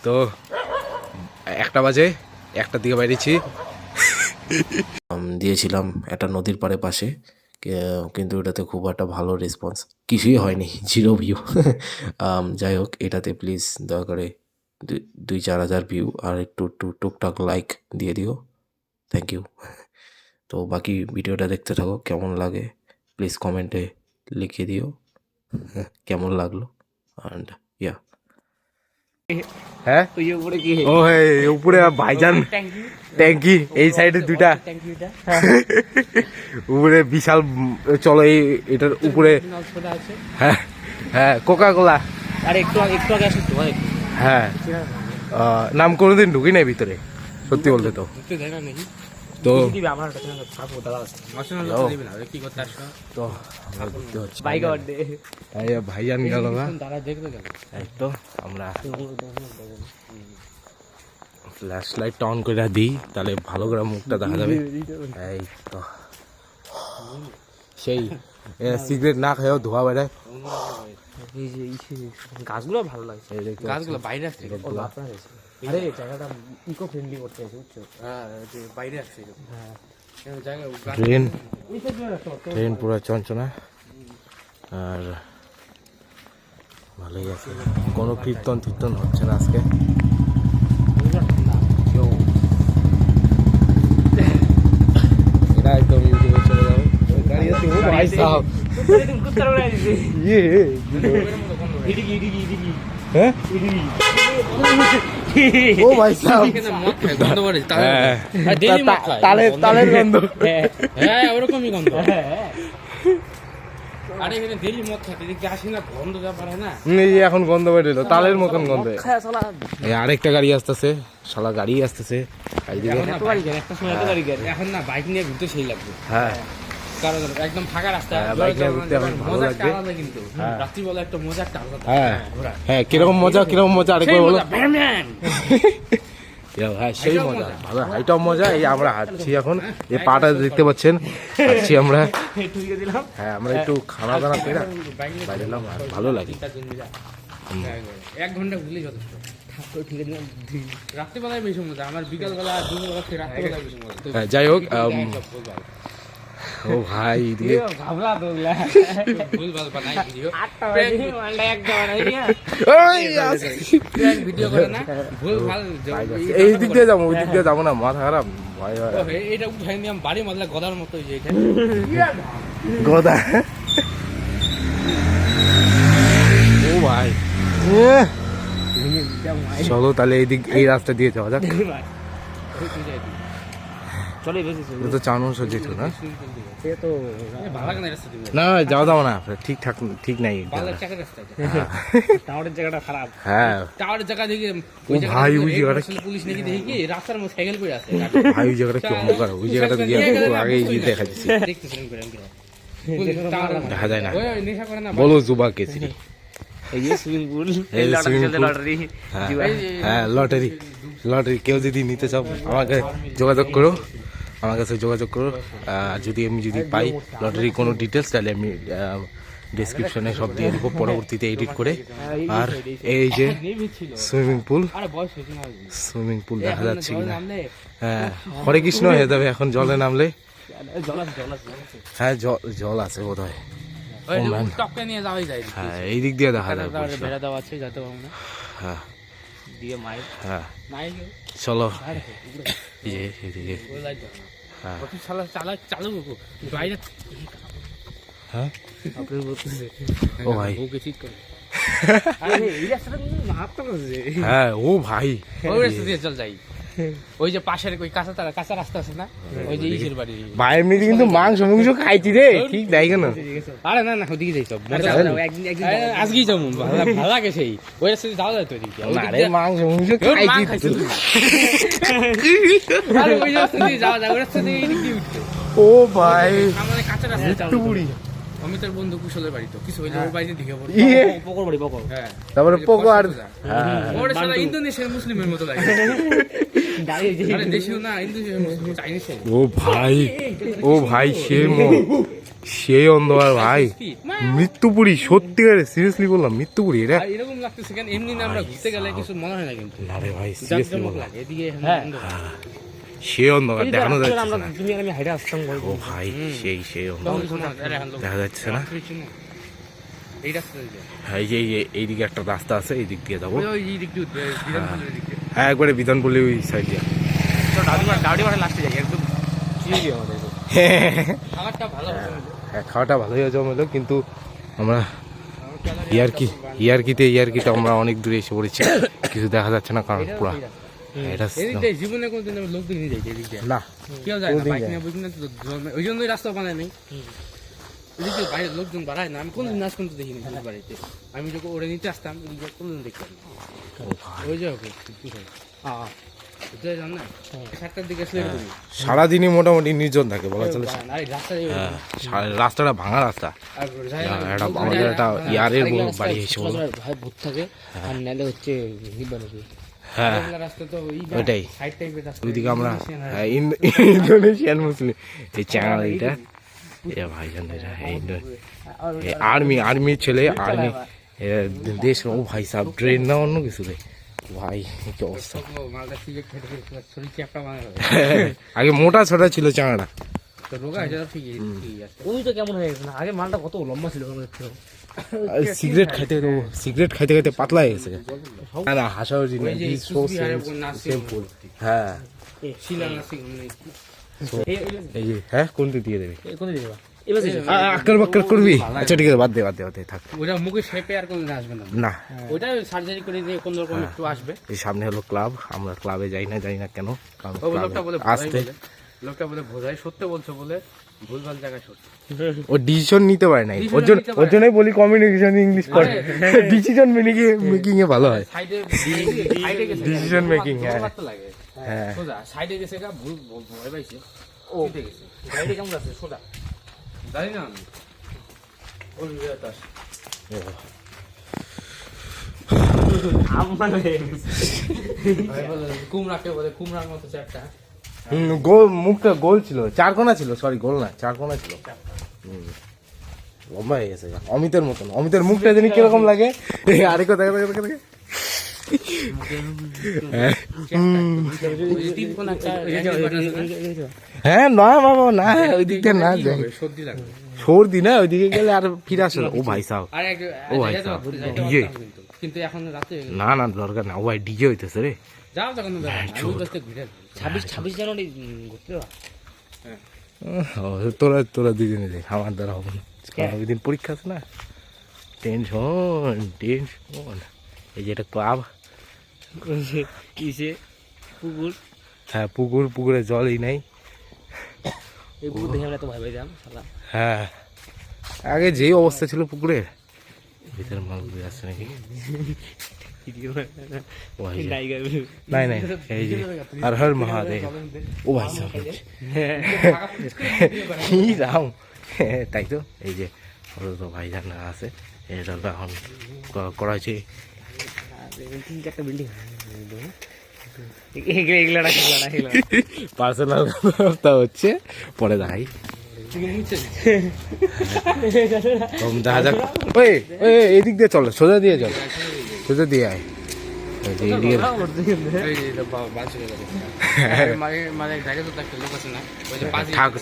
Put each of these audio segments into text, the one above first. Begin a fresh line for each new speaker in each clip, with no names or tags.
তো 1টা বাজে, 1টার দিকে বাইরেছি। দিয়েছিলাম একটা নদীর পাশে, কিন্তু এটাতে খুব একটা ভালো রেসপন্স কিছুই হয়নি, 0 ভিউ। যাই হোক, এটাতে প্লিজ দয়া করে 2-4 হাজার ভিউ আর একটু টুকটাক লাইক দিয়ে দিও, থ্যাংক ইউ। তো বাকি ভিডিওটা দেখতে থাকো, কেমন লাগে প্লিজ কমেন্টে লিখে দিও কেমন লাগলো। অ্যান্ড ইয়া, হ্যাঁ ও হ্যাঁ, উপরে ভাইজান ট্যাঙ্কি, এই সাইডে 2টা উপরে বিশাল। চলো এটার উপরে, হ্যাঁ হ্যাঁ, কোকা কোলা। হ্যাঁ, নাম কোনোদিন ঢুকি নাই ভিতরে, সত্যি বলতে। তো তো ভাইজান গেল না, তো আমরা ফ্ল্যাশ লাইট অন করে দিই, তাহলে ভালো করে মুখটা দেখা যাবে। এই তো সেই সিগারেট না খেয়েও ধোয়া বেড়ায়।
গাছগুলো ভালো লাগছে, গাছগুলো বাইরে আসছে। আরে জায়গাটা ইকো ফ্রেন্ডলি করতে আছে, বুঝছো? হ্যাঁ, বাইরে আসছে। হ্যাঁ,
ট্রেন পুরো চঞ্চনা, আর ভালোই আছে। কোনো কীর্তন হচ্ছে না আজকে। এটা একদম ইউটিউবে চলে যাবে। ও ভাই সাহেব, তালের গন্ধ,
ওরকমই গন্ধ। আরে এখানে ডেইলি মদ খাতে দেখি আসি না, গন্ধ যা পারে না।
এখন গন্ধ বেরোলো, তালের মতন গন্ধ। আরেকটা গাড়ি আসতেছে, শালা গাড়ি আসতেছে।
এখন না বাইক নিয়ে ঘুরতে সেই লাগবে।
হ্যাঁ,
কারণ একদম ফাঁকা রাস্তা,
বাইক নিয়ে ঘুরতে ভালো লাগবে।
কিন্তু রাত্রি বেলা একটা মজা, একটা আলাদা।
হ্যাঁ, কিরকম মজা আরেকবার বলো। হ্যাঁ, সেই মজা, ভালো হাইটাও মজা। এই আমরা হাঁটছি এখন, এই পাটা দেখতে পাচ্ছেন, হাঁটছি আমরা। হ্যাঁ, আমরা একটু খানা দানা করে বাইরে এলাম, ভালো লাগে।
1 ঘন্টা ঘুরলেই যথেষ্ট। রাত্রিবেলায় বেশি মজা, আমার বিকালবেলা রাত্রিবেলায় বেশি মজা।
যাই হোক, ও ভাই দিয়ে এই দিক দিয়ে যাবো, ওই দিক দিয়ে যাবো না, মাথা খারাপ। ভয় হয়,
এটা উঠাই নিয়ে বাড়ি মারলে গদার মতো
গদা। ও ভাই, চলো তাহলে এই রাস্তা দিয়ে যাওয়া যাক। তো চানো সজ্জিত না, না যাওয়া দাও না, ঠিক নাই।
টাওয়ারের জায়গাটা খারাপ।
হ্যাঁ,
টাওয়ারের জায়গা দেখি
ভাই ওই জায়গাটা
পুলিশ নাকি দেখি কি রাস্তার মধ্যে সাইকেল করে আছে।
ভাই ওই জায়গাটা কি অন্ধকার, ওই জায়গাটা গিয়ে আগে দেখা যাচ্ছে, দেখা যায় না। বলো জুবা কেসরি, হ্যাঁ লটারি। কেউ যদি নিতে চাও আমাকে যোগাযোগ করো, আমার কাছে যোগাযোগ করো। যদি আমি পাই লটারি কোনো ডিটেলস, তাহলে আমি ডেসক্রিপশনে সব দিয়ে দেবো পরবর্তীতে এডিট করে। আর এই যে সুইমিং পুল দেখা যাচ্ছে কিনা, হ্যাঁ, হরে কৃষ্ণ হয়ে যাবে এখন জলে নামলে। হ্যাঁ, জল আছে বোধ হয়। হ্যাঁ, এই দিক দিয়ে দেখা যাবে। হ্যাঁ, হ্যাঁ, চলো এদিকে। হ্যাঁ, ও ভাই, হ্যাঁ ও ভাই,
চল যাই। ওই যে পাশের ওই কাঁচা রাস্তা আছে না, ওই যে ইসের বাড়ি।
ভাই এমনি কিন্তু মাংস খাইছি রে, ঠিক নাই কেন?
আরে না ওদিকে যাই, সব আজকেই যাবো, ভালো লাগে সেই ওই রাস্তা যাওয়া যায় তো।
মাংস খাইছি,
ওই রাস্তা দিয়ে যাওয়া যায়, ওই রাস্তা দিয়ে
ও ভাই
আমাদের কাঁচা রাস্তা। অমিতার বন্ধু কুশলের বাড়ি, তো কিছু ওর বাড়িতে দিকে পকর বাড়ি, পকর। হ্যাঁ,
তারপরে পকো আর
ওর সারা ইন্দোনেশিয়ার মুসলিমের মতো লাগে। আরে দেশীয় না, ইন্দোনেশিয়ার মুসলিম, চাইনিজ।
ও ভাই সে
সেই অন্ধকার ভাই, মৃত্যুপুরী সত্যিকারে সিরিয়াসলি বললাম মৃত্যুপুরী এটা।
আর এরকম লাগতেছে কেন এমনি না আমরা ঘুরতে গেলে কিছু মনে হয় না কিন্তু
না রে ভাই সিরিয়াসলি
জাকজমক
বললাম,
লাগে এদিকে
সেই অন্ধকার দেখানো যাচ্ছে
আমরা
না।
তুমি আর আমি হাইটে আসতাম
ও ভাই সেই অন্ধকার দেখা যাচ্ছে না।
এই রাস্তা দিয়ে
হ্যাঁ, এইদিকে একটা রাস্তা আছে, এই দিক দিয়ে যাবো।
ওই দিক দিয়ে বিধানপুরের দিক দিয়ে
হ্যাঁ একবারে বিধানপল্লী ওই সাইড দিয়ে।
তো ডাউডি মাঠে লাস্টে যাই একদম চিনি আমাদের খাবারটা ভালো হবে
হ্যাঁ খাওয়াটা ভালোই জমলো, কিন্তু আমরা ইয়ারকিতে আমরা অনেক দূরে এসে পড়েছি, কিছু দেখা যাচ্ছে না কারণ পুরা এটা
এদিক দিয়ে জীবনে কোনদিন আমি লোক দেখে নিয়ে যাই এদিক দিয়ে
না
কেউ যায় না বাইক নিয়ে বুঝি না তো ওই জন্যই রাস্তা বানায় নেই এদিক দিয়ে বাইরের লোকজন বাড়ায় না আমি কোনদিন নাচ করতে দেখিনি আমার বাড়িতে আমি যখন ওরে নিতে আসতাম এদিক দিয়ে কোনদিন দেখতাম না ওই যে ওকে জান না 7টার দিকে আসলে তুমি
সারাদিনই মোটামুটি নির্জন থাকে বলা চলে।
রাস্তায়
রাস্তাটা ভাঙা রাস্তা, আমাদের একটা ইয়ারের বাড়ি এসে বলো।
ভাই ভূত থাকে আর নালে হচ্ছে নিবানবি
হ্যাঁ
রাস্তা তো
ওইটাই,
সাইড টাইপের রাস্তা
ওইদিকে আমরা ইন্দোনেশিয়ান মুসলিম এই চ্যানেল এইটা এ ভাইজান এরা আর্মি ছেলে আর্মি দেশ। ও ভাই সাহেব ট্রেন না অন্য কিছু রে ভাই, কি অবস্থা।
মালদা সিগারেট খেতে শরীর চ্যাপটা মানে
আগে মোটা ছোটা ছিল চাঙাটা,
তো রোগা হয়ে যাওয়া ঠিকই আছে ওই তো কেমন হয়ে গেছে না আগে মালটা কত লম্বা ছিল
সিগারেট খাইতে খাইতে পাতলা হয়ে গেছে। না হাসাও হ্যাঁ এই যে হ্যাঁ কোনটি দিয়ে দেবে আক্কার বাক্কার করবি? আচ্ছা ঠিক আছে বাদ দে থাক।
ওটা মুখে শেপে আর কোনদিন আসবে না
না
ওটা সার্জারি করে দিয়ে কোন রকম একটু আসবে
এই সামনে হলো ক্লাব, আমরা ক্লাবে যাই না কেন, কারণ
ও লোকটা বলে
আসতে
লোকটা বলে বোঝাই সত্য বলছো বলে ভুলভাল জায়গায় সত্য
ও ডিসিশন নিতে পারে নাই, ওর জন্যই বলি কমিউনিকেশন ইংলিশ করে, ডিসিশন মেকিং এ ভালো হয়, ডিসিশন মেকিং। হ্যাঁ
সোজা সাইডে গেছে গা ভুল ভয় পাইছে ও গেছে গাড়ি কেমন আছে সোজা জানি না আমি ওই তাস কুমড়াকে বলে কুমড়ার মতো চারটা
গোল, মুখটা গোল ছিল, চারকোনা ছিল, সরি গোল না চারকোনা ছিল, লম্বা হয়ে গেছে অমিতের মতন। অমিতের মুখটা জানি কিরকম লাগে, আরেকটা দেখা হ্যাঁ না বাবা না ওই দিকটা না যাই,
সর্দি লাগবে
সর্দি না ওইদিকে গেলে আর ফিরে আসে না। ও ভাই সাহেব ও ভাই সাহেব ডিজে,
কিন্তু এখন রাতে
না দরকার না, ও ভাই ডিজে হইতেছে রে।
যাও তখন ঘুরে 26 জানুয়ারি ঘুরতে
তোরা দুজনে দেখ, আমার দ্বারা হবে না, ওই দিন পরীক্ষা আছে না, টেনশন। এই যে এটা ক্লাব,
পুকুর
হ্যাঁ পুকুরে জলই নাই।
এই পুকুর দেখে আমরা তো ভয় যাম শালা।
হ্যাঁ আগে যেই অবস্থা ছিল পুকুরের, ভিতরে মাছগুলো আসছে নাকি নাই এই যে আর হর মহাদেব। ও ভাই সাহেব কি রাম, তাই তো এই যে তো ভাই জানা আছে, এটা এখন করা হয়েছে
একটা বিল্ডিং
পার্সোনাল ব্যবস্থা হচ্ছে, পরে দেখাই দেখা যাক। ওই এদিক দিয়ে চলো, সোজা দিয়ে আয়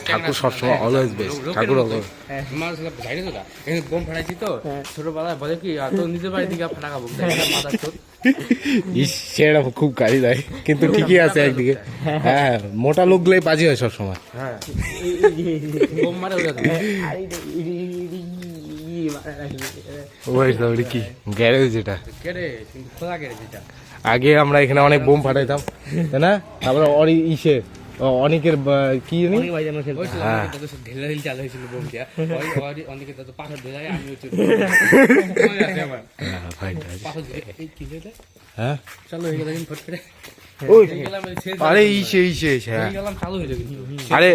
ঠাকুর সবসময় অলওয়েজ বেস্ট, ঠাকুর
বোম ফাটাইছি তো ছোটবেলায় বলে কি তো নিজের বাড়ি দিকে ফাটাকা বোম
সেটা খুব গাড়ি দেয়, কিন্তু ঠিকই আছে একদিকে। হ্যাঁ মোটা লোকগুলোই বাজি হয় সবসময়।
বোম মারে
ওই কি গ্যারেজ যেটা
খোলা গ্যারেজ এটা,
আগে আমরা এখানে অনেক বোম ফাটাইতাম তাই না, তারপরে অনেকের কি জানি
ঢেলাঢিল চালু হয়েছিল বোমটা অনেকে তো পাথর ঢেলায় আমি
হ্যাঁ
চালু হয়ে গেল ফট করে
আরে
চালু হয়ে
আরে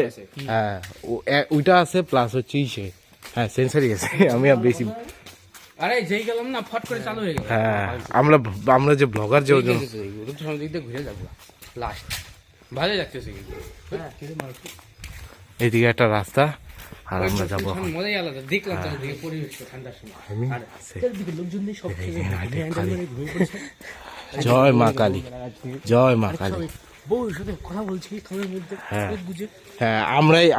হ্যাঁ ওইটা আছে প্লাস হচ্ছে হ্যাঁ সেন্সারি আছে। আমি আর বেশি
আরে যেই গেলাম না ফট করে চালু হয়ে গেল।
হ্যাঁ আমরা যে ব্লগার যে
দিক দিয়ে ঘুরে যাবো লাস্ট ভালো লাগতেছে কিন্তু
এইদিকে একটা রাস্তা আর আমরা যাবো এখন।
মজাই আলাদা দেখলাম চারিদিকে পরিবেশটা ঠান্ডার সময় আর চারিদিকে লোকজন দিয়ে সব ঘুমিয়ে পড়ছে
জয় মা কালী, জয় মা কালী।
বউ সাথে কথা বলছি খামের মধ্যে বুঝে
হ্যাঁ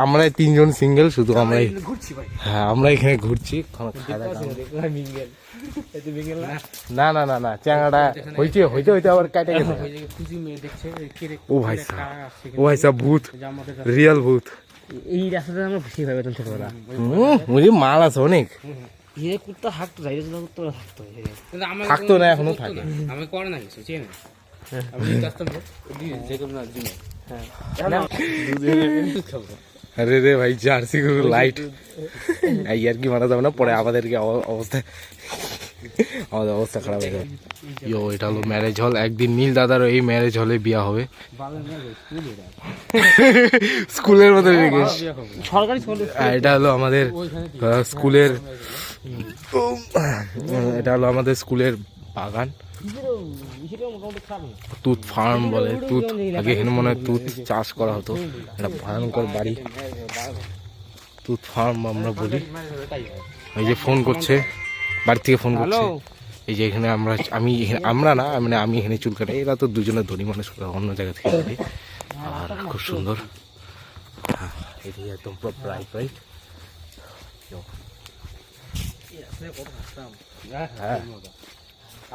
আমরাই তিনজন সিঙ্গেল, শুধু আমরাই।
ঘুরছি ভাই
হ্যাঁ আমরা এখানে ঘুরছি, খাওয়া দাওয়া।
মিঙ্গেল এতে মিঙ্গেল
না
না
না না না, চ্যাংড়াটা হইতে হইতে হইতে আবার কাটে গেছে।
ওই যে খুঁজি মেয়ে দেখছে কে
ও ভাই সাহেব, ও ভাই সাহেব ভূত, রিয়েল ভূত।
এই রাস্তাতে আমরা বেশি ভাই বেতন ছোটবেলা
বুঝি মাল আছে অনেক,
ইয়ে কুত্তা হাঁকতো যাই কুত্তা থাকতো
থাকতো না, এখনো থাকে।
আমি করে না কিছু চেনে আমি কাস্টম যে কোনো না জিমে
আরে রে ভাই, জার্সি গরু লাইট এই আর কি মারা যাবে না, পরে আমাদের অবস্থা খারাপ হয়ে যাবে। ইয়ো, এটা হলো ম্যারেজ হল। একদিন নীল দাদার এই ম্যারেজ হলে বিয়া হবে, স্কুলের মতো
সরকারি
এটা হলো আমাদের স্কুলের, এটা হলো আমাদের স্কুলের বাগান, তুত ফার্ম বলে। তুত আগে এখানে মনে হয় তুত চাষ করা হতো, একটা ভয়ঙ্কর বাড়ি, তুত ফার্ম আমরা বলি। এই যে ফোন করছে, বাড়ি থেকে ফোন করছে। এই যে এখানে আমরা না, মানে আমি এখানে চুল কাটাই, এরা তো দুজনে ধনী মানুষ, অন্য জায়গা থেকে আসে। আর খুব সুন্দর, এটি একদম পুরো ব্রাইট ব্রাইট। হ্যাঁ,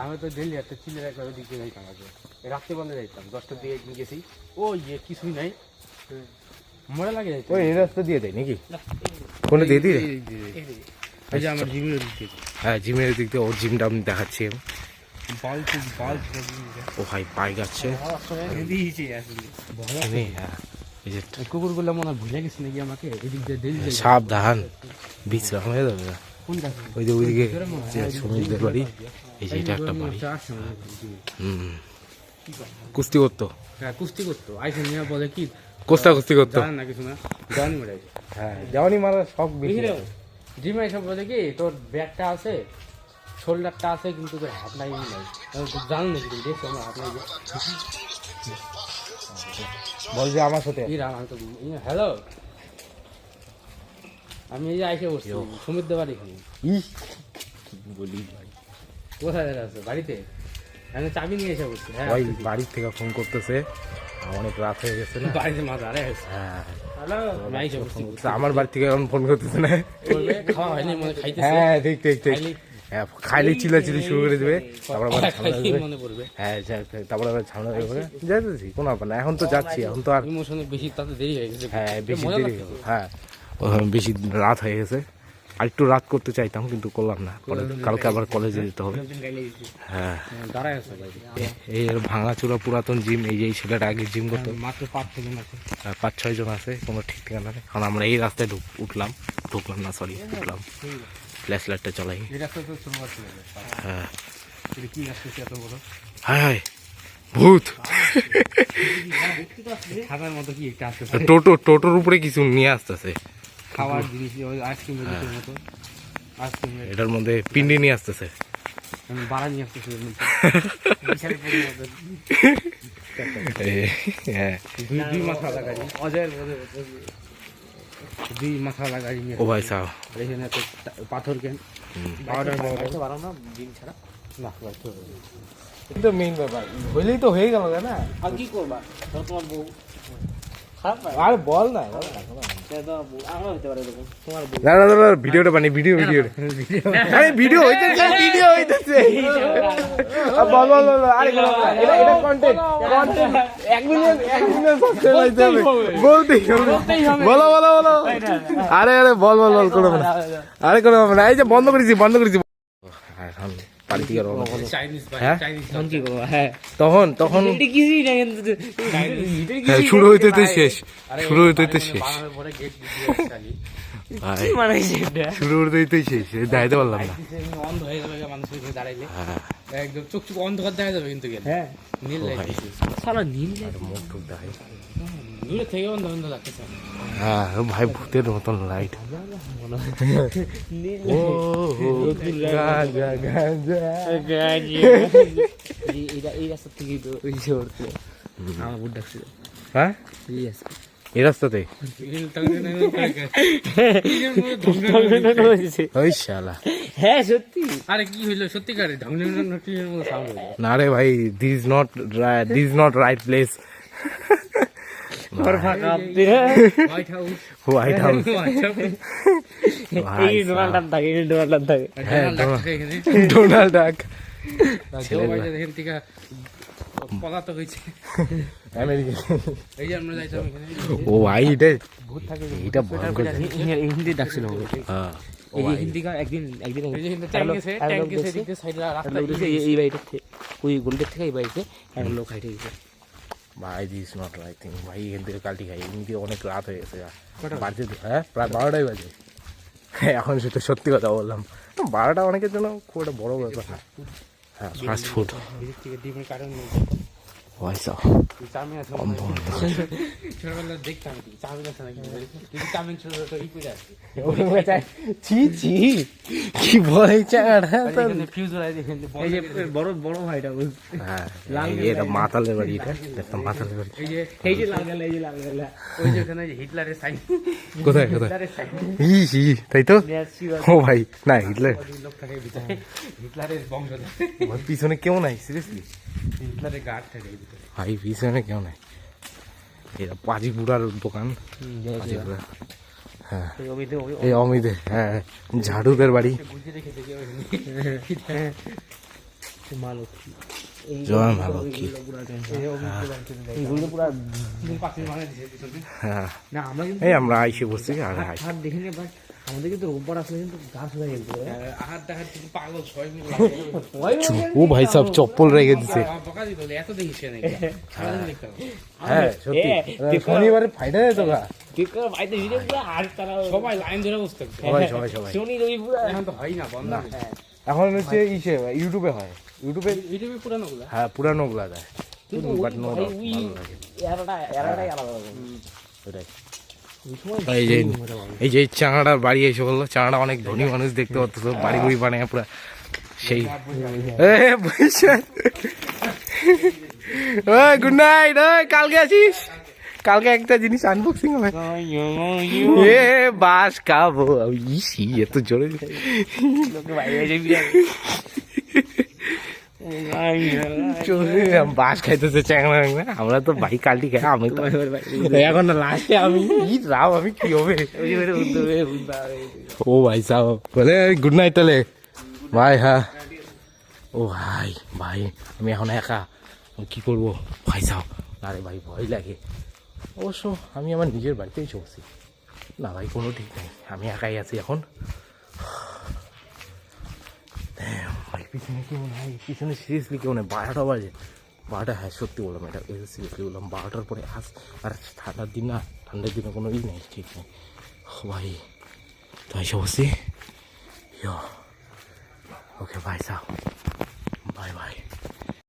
আমি তো ডেলি একটা চিলের একবার ওদিকে যাইতাম আগে, রাত্রে বন্ধে যাইতাম 10টার দিকে গেছি। ও ইয়ে কিছুই নাই, মরে লাগে যাইতাম।
ওই এই রাস্তা দিয়ে দেয় নাকি? কোনটা দিয়ে দিয়ে?
এই যে আমার জিমের দিকে,
হ্যাঁ জিমের দিক দিয়ে, ওর জিমটা আমি দেখাচ্ছি।
বাল
ও ভাই পাই যাচ্ছে,
দিয়েছি আসলে
হ্যাঁ। এই যে
কুকুরগুলো মনে হয় ভুলে গেছে নাকি আমাকে, এদিক দিয়ে ডেলি যাই।
সাবধান, বিশ্রাম হয়ে যাবে না।
কোনটা
ওই যে ওইদিকে যে শ্রমিকদের বাড়ি, এই যে এটা একটা বাড়ি। কুস্তি করতো,
হ্যাঁ কুস্তি করতো, আইসে নিয়ে বলে কি
কুস্তি করতো।
জানেন না কিছু না, জানি মরে
হ্যাঁ দেওয়ানি মারা শখ বেশি।
জিমে এসব বলে কি তোর ব্যাগটা আছে, শোল্ডারটা আছে, কিন্তু তোর হাত নাই নাই, জানো নাকি তুমি দেখছো আমার হাত নাই যে।
বল যে আমার সাথে
হ্যালো, আমি এই যে আইসে বসছি সমুদ্র বাড়ি এখানে।
বলি ভাই,
কোথায় আছে? বাড়িতে আমি চাবি নিয়ে এসে বসছি। হ্যাঁ
ওই বাড়ির থেকে ফোন করতেছে, অনেক রাত হয়ে গেছে না।
বাড়িতে মাছ আরে আছে।
হ্যাঁ
হ্যালো, আমি আইসে বসছি।
আমার বাড়ি থেকে এখন ফোন করতেছে না।
বলবে খাওয়া হয়নি মনে খাইতেছে।
হ্যাঁ ঠিক ঠিক ঠিক,
খাইলে-
হ্যাঁ খাইলে চিল্লাচিল্লি শুরু করে দেবে, তারপর আবার ঝামেলা
খাইলেই
দেবে।
মনে পড়বে।
হ্যাঁ তারপর আবার ঝামেলা দেবে। যাইতেছি কোনো ব্যাপার না, এখন তো যাচ্ছি, এখন তো আর
ইমোশনে বেশি তাতে দেরি হয়ে গেছে।
হ্যাঁ বেশি
মজা
দেরি
লাগছে।
হ্যাঁ বেশি রাত হয়ে গেছে। আর একটু রাত করতে চাইতাম কিন্তু করলাম না, পরে কালকে আবার কলেজে যেতে হবে। হ্যাঁ
দাঁড়ায় আছে বাইরে।
এই ভাঙাচোরা পুরাতন জিম, এই যে এই ছেলেটা আগে জিম করতো,
মাত্র 5 জন আছে।
5-6 জন আছে, কোনো ঠিক ঠিকানা নেই। এখন আমরা এই রাস্তায় উঠলাম ফ্ল্যাশ লাইটটা চালাই।
এই রাস্তা তো শুরু করতে হবে।
হ্যাঁ
এটা কি রাস্তা এত বড়?
হায় হায় ভূত,
খাবার মতো কি একটা আসছে,
টোটোর উপরে কিছু নিয়ে আসতেছে,
খাবার জিনিস, ওই আইসক্রিমের মতো আইসক্রিম,
এটার মধ্যে পিন্ডি নিয়ে আসতেছে।
আমি বাড়া নিয়ে আসতেছি এর মধ্যে।
হ্যাঁ
দুই মাথা লাগাই অজয়ের মধ্যে, দুই মাথা লাগাই নিয়ে
ও ভাই সাহেব,
এখানে একটা পাথর কেন পাউডার বাড়াও না ডিম ছাড়া না,
কিন্তু মেইন ব্যাপার হইলেই তো হয়ে গেল না।
আর কি করবা তোমার বউ খারাপ
আর বল না, ভিডিওটা বানি, ভিডিও হইতেছে। বল আরে এটা কন্টেন্ট 1 মিলিয়ন সাবস্ক্রাইব হইতে হবে, বলতেই হবে, বলো আরে বল কোনো না, আরে কোনো না। এই যে বন্ধ করেছি এখন বাড়ি থেকে রওনা হলো।
চাইনিজ ভাই,
হ্যাঁ?
চাইনিজ কি করবা? হ্যাঁ
তখন
এটা কিছুই না, কিন্তু
হ্যাঁ, শুরু হইতে শেষ, শুরু হইতে শেষ
বানানোর পরে গেট দিয়ে চালি
ভাই,
মানাইছে এটা
শুরু হইতে শেষ, দেখাইতে পারলাম না।
অন্ধ হয়ে যাবে মানুষের কাছে দাঁড়াইলে,
হ্যাঁ
একদম চোখ অন্ধকার দেখা যাবে কিন্তু গেলে। হ্যাঁ নীল
ভাই।
লাইট সারা নীল লাইট,
মুখ টুক দেখাই।
দূরে থেকে অন্ধ লাগতেছে।
হ্যাঁ ভাই, ভূতের মতন লাইট।
এই রাস্তা থেকে তো ওই যে উঠতে আমার বুট ডাকছিল।
হ্যাঁ এই রাস্তাতে ওই শালা
হ্যাঁ সত্যি
আরে কি হইলো সত্যিকারে ঢংঢং টিনের মতো সাউন্ড হইলো
না রে ভাই দিস নট রাইট প্লেস
ঘর ফাঁকা
হোয়াইট হাউস
হোয়াইট হাউস
এই ডোনাল্ড থাকে এই ডোনাল্ড থাকে
হ্যাঁ,
এখানে
ডোনাল্ড ডাক
জো বাইরে দেখেন টিকা পদার্থ হয়েছে
আমেরিকা
এই যে আমরা যাইতাম এখানে
ও ভাই এটা
ভূত থাকে
এটা ভয়ঙ্কর
হিন্দি ডাকছিল
হ্যাঁ
এই যে হিন্দি একদিন
এই যে কিন্তু ট্যাঙ্ক গেছে এদিকে সাইডে রাস্তা
এই বাড়িটার থেকে ওই গলিটার থেকে এই বাড়িতে একটা লোক হাইটে গেছে
ভাই দিস নট রাইট থিং ভাই এখান থেকে কালটি খাই এমনিতে অনেক রাত হয়ে গেছে বাড়িতে হ্যাঁ প্রায় 12টাই বাজে হ্যাঁ এখন সেটা সত্যি কথা বললাম 12টা অনেকের জন্য খুব একটা বড় ব্যাপার না হ্যাঁ ফাস্ট ফুড
এদিক থেকে ডিমের কারণ নেই
পয়সা
চাউমিন আছে ছোটবেলা দেখতাম কি চাউমিন আছে নাকি যদি চাউমিন ছোট ছোট ই করে আসে
ছি ছি কি বলে চাঙাটা
এখানে ফিউজ হয়ে দেখেন
এই যে বড় বড় ভাইটা
হ্যাঁ এটা মাতালের বাড়ি এটা একটা মাতালের বাড়ি
এই যে
লাল গেল এই যে লাল গেল
ওই যে ওখানে যে হিটলারের সাইন
কোথায় কোথায়
হিটলারের সাইন
ই তাই তো ও ভাই না হিটলার
লোক থাকে ভিতরে হিটলারের বংশধর
ওর পিছনে কেউ নাই সিরিয়াসলি
হিটলারের গার্ড থাকে এই ভিতরে
ভাই পিছনে কেউ নাই এটা পাজিপুরার দোকান পাজিপুরা হ্যাঁ এই অমিতে হ্যাঁ ঝাড়ুদের বাড়ি
বুঝে রেখেছে কি
মালক
জয় ভালো কি
এইগুলো পুরা
পাখি মানে দিছে পিছনে
হ্যাঁ
না আমরা কিন্তু
এই আমরা আইসে বসছি আর আইসি
হাত দেখে নি বাট আমাদের কিন্তু রোববার আসলে কিন্তু গাছ হয়ে গেছে
আহার দেখার কিন্তু পাগল 6 মিনিট লাগে
ও ভাই সব চপ্পল রেখে দিছে
বকা দিত এত দেখিস না সারাদিন দেখতাম
হ্যাঁ সত্যি শনিবারে ফাইটা যেত গা
ঠিক করে বাইরে ভিডিও পুরো আর তারা
সবাই লাইন ধরে বসতে
সবাই সবাই সবাই
শনি রবি পুরো
এখন তো হয় না বন্ধ
এখন হচ্ছে ইসে ইউটিউবে হয় ইউটিউবে
ইউটিউবে পুরানো গুলা
হ্যাঁ পুরানো গুলা দেয়
কিন্তু
বাট নো
ওই এরাটাই আলাদা
ওটাই এই যে চাঙাটার বাড়ি এসে বললো চাঙাটা অনেক ধনী মানুষ দেখতে পাচ্ছ বাড়ি বুড়ি বানায় পুরা সেই গুড নাইট কালকে আসিস কালকে একটা জিনিস আনবক্সিং হবে এ বাস খাবো ইসি এত জোরে বাস খাইতেছে চ্যাংড়া আমরা তো ভাই কালটি খাই আমি তো এখন লাস্টে আমি রাও আমি কি হবে ও ভাই সাহ বলে গুড নাইট তাহলে ভাই হ্যাঁ ও ভাই ভাই আমি এখন একা কি করবো ভাই সাহ আরে ভাই ভয় লাগে অবশ্য আমি আমার নিজের বাড়িতেই চলছি না ভাই কোনো ঠিক নেই আমি একাই আছি এখন ভাই পিছনে কেউ নাই পিছনে সিরিয়াসলি কেউ নেই 12টা বাজে 12টা হ্যাঁ সত্যি বললাম এটা সিরিয়াসলি বললাম 12টার পরে আর ঠান্ডার দিন না ঠান্ডার দিনে কোনো ই নেই ঠিক নেই ভাই তো এসে বসি ওকে ভাই সাহ বাই বাই